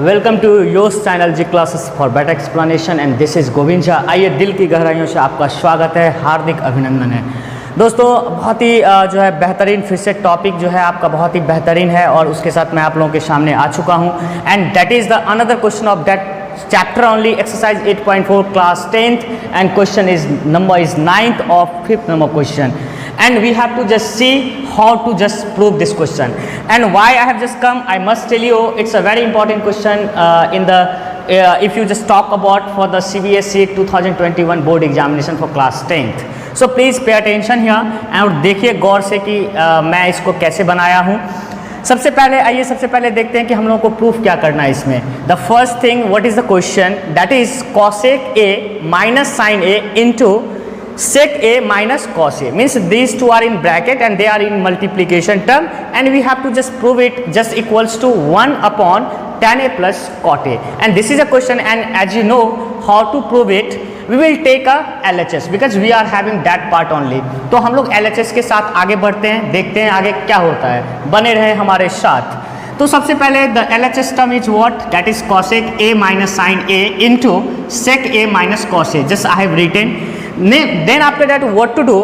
Welcome to yours channel G classes for better explanation and this is Govind Jha. आइए दिल की गहराइयों से आपका स्वागत है, हार्दिक अभिनंदन है। दोस्तों बहुत ही जो है बेहतरीन फिर से टॉपिक जो है आपका बहुत ही बेहतरीन है और उसके साथ मैं आप लोगों के सामने आ चुका हूँ and that is the another question of that chapter only, exercise 8.4 class 10th and question is number is 9th of 5th number question, and we have to just see how to just prove this question. And why I have just come, I must tell you, it's a very important question in the if you just talk about for the CBSE 2021 board examination for class 10th. So please pay attention here and देखिए गौर से कि मैं इसको कैसे बनाया हूँ। सबसे पहले देखते हैं कि हम लोगों को प्रूफ क्या करना है इसमें। The first thing, what is the question, that is cosec a minus sine a into sec a minus cos a, means these two are in bracket and they are in multiplication term and we have to just prove it just equals to 1 upon tan a plus cot a, and this is a question and as you know how to prove it we will take a LHS because we are having that part only। तो हम लोग LHS के साथ आगे बढ़ते हैं, देखते हैं आगे क्या होता है, बने रहे हमारे साथ। तो सबसे पहले the LHS term is what, that is cosec a minus sin a into sec a minus cos a, just I have written। Then after that what to do,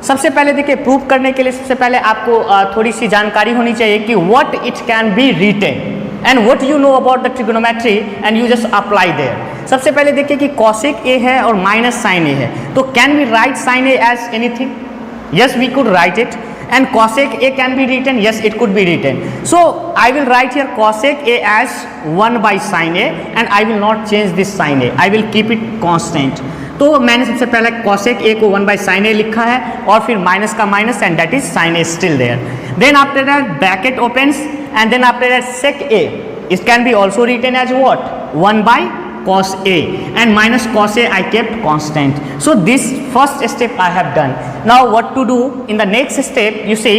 सबसे पहले देखिए प्रूव करने के लिए सबसे पहले आपको थोड़ी सी जानकारी होनी चाहिए कि what it can be written and what you know about the trigonometry and you just apply there. सबसे पहले देखिए कि cosec a है और माइनस साइन a है, तो can we write sine a as anything? Yes we could write it. and cosec a can be written, yes it could be written, so I will write here cosec a as 1 by sin a and I will not change this sin a, I will keep it constant। तो मैंने सबसे पहले cosec a को 1 by sin a लिखा है और फिर minus का minus and that is sin a still there। then after that bracket opens and then after that sec a, it can be also written as what, 1 by cos a and minus cos a I kept constant। so this first step I have done। now what to do in the next step, you see,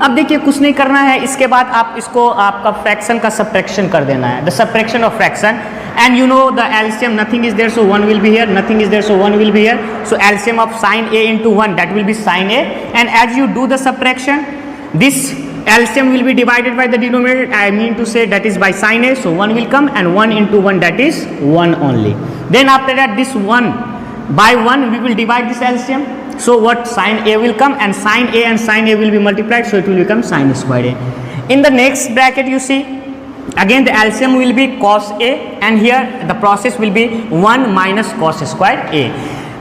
अब देखिए कुछ नहीं करना है, इसके बाद आप इसको आपका फ्रैक्शन का सब्ट्रैक्शन कर देना है, the subtraction of fraction and you know the LCM, nothing is there so 1 will be here, nothing is there so 1 will be here, so LCM of sin a into 1, that will be sin a, and as you do the subtraction this LCM will be divided by the denominator, I mean to say that is by sin a, so 1 will come and 1 into 1, that is 1 only। then after that this 1 by 1 we will divide this LCM, so what, sin a will come and sin a will be multiplied, so it will become sin square a। in the next bracket you see again the LCM will be cos a and here the process will be 1 minus cos square a।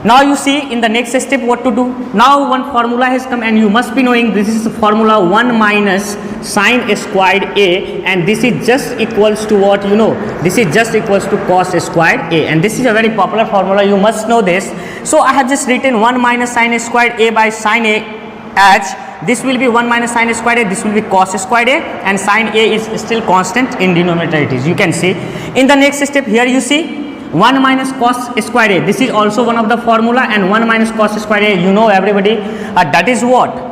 now you see in the next step what to do, now one formula has come and you must be knowing this is the formula 1 minus sin squared a and this is just equals to what, you know, this is just equals to cos squared a and this is a very popular formula, you must know this। so I have just written 1 minus sin squared a by sin a as this will be 1 minus sin squared a, this will be cos squared a and sin a is still constant in denominator it is, you can see। in the next step here you see 1 minus cos squared a, this is also one of the formula and 1 minus cos squared a, you know everybody, that is what,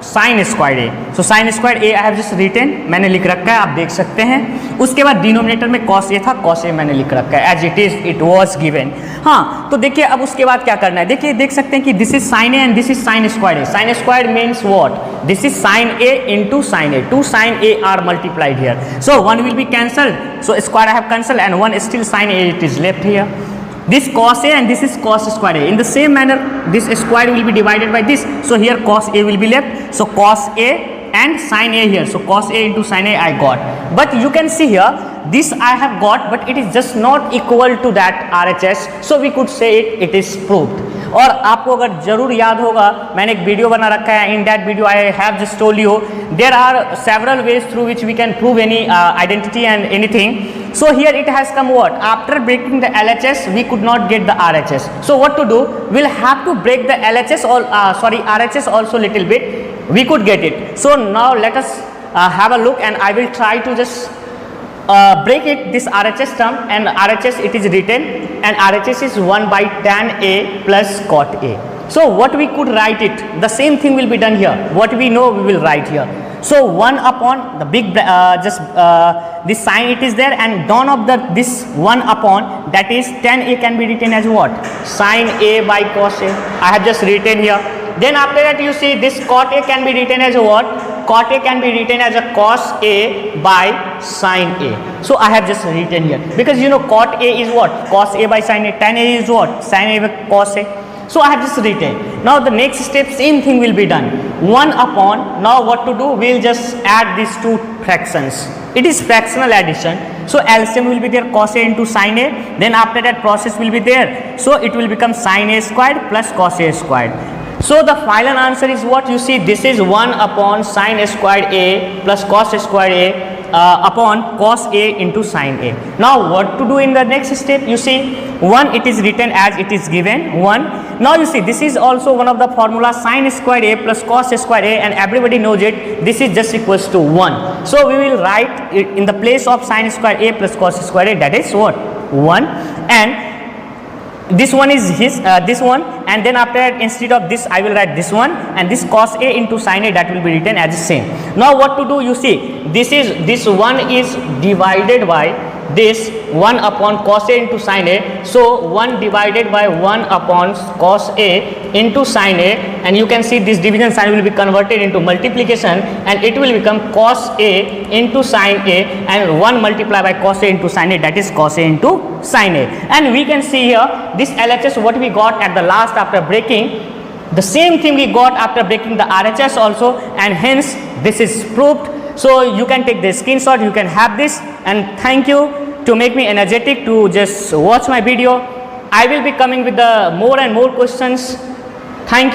sin squared a। so sin squared a I have just written, मैंने लिख रखा है, आप देख सकते हैं। उसके बाद डिनोमिनेटर में cos a था, cos a मैंने लिख रखा है as it is, it was given। हाँ तो देखिए अब उसके बाद क्या करना है, देखिए देख सकते हैं कि this is sin a and this is sin squared a। sin squared means what, this is sin a into sin a, 2 sin a are multiplied here, so 1 will be cancelled, so square I have cancelled and 1 is still sin a, it is left here। this cos a and this is cos square a, in the same manner this square will be divided by this, so here cos a will be left, so cos a and sin a here, so cos a into sin a I got, but you can see here this I have got but it is just not equal to that RHS, so we could say it is proved। और आपको अगर जरूर याद होगा मैंने एक video बना रखा है, in that video I have just told you there are several ways through which we can prove any identity and anything. so here it has come what, after breaking the LHS we could not get the RHS, so what to do, we'll have to break the LHS or RHS also little bit, we could get it। so now let us have a look and I will try to just break it, this RHS term, and RHS it is written and RHS is 1 by tan a plus cot a। so what we could write it, the same thing will be done here, what we know we will write here, so 1 upon the big this sign it is there and down of the this 1 upon that is tan a can be written as what, sin a by cos a, I have just written here। then after that you see this cot a can be written as what, cot A can be written as a cos A by sin A. So I have just written here, because you know cot A is what? Cos A by sin A. Tan A is what? Sin A by cos A. So I have just written. Now the next step, same thing will be done. 1 upon, now what to do? We'll just add these two fractions. It is fractional addition. So LCM will be there, cos A into sin A. Then after that process will be there. So it will become sin A squared plus cos A squared. So the final answer is what? You see, this is 1 upon sin A squared A plus cos A squared A upon cos A into sin A. Now what to do in the next step? You see, 1 it is written as it is given, 1. Now you see, this is also one of the formula, sin squared A plus cos squared A, and everybody knows it, this is just equals to 1. So we will write it in the place of sin squared A plus cos squared A, that is what? 1. And this one is this one, and then after that, instead of this I will write this one, and this cos A into sin A, that will be written as the same. Now what to do? You see, this one is divided by this 1 upon cos A into sin A. So 1 divided by 1 upon cos A into sin A, and you can see this division sign will be converted into multiplication, and it will become cos A into sin A, and 1 multiplied by cos A into sin A, that is cos A into sin A. And we can see here this LHS what we got at the last after breaking, the same thing we got after breaking the RHS also, and hence this is proved. So you can take the screenshot, you can have this, and thank you to make me energetic to just watch my video. I will be coming with the more and more questions. Thank you.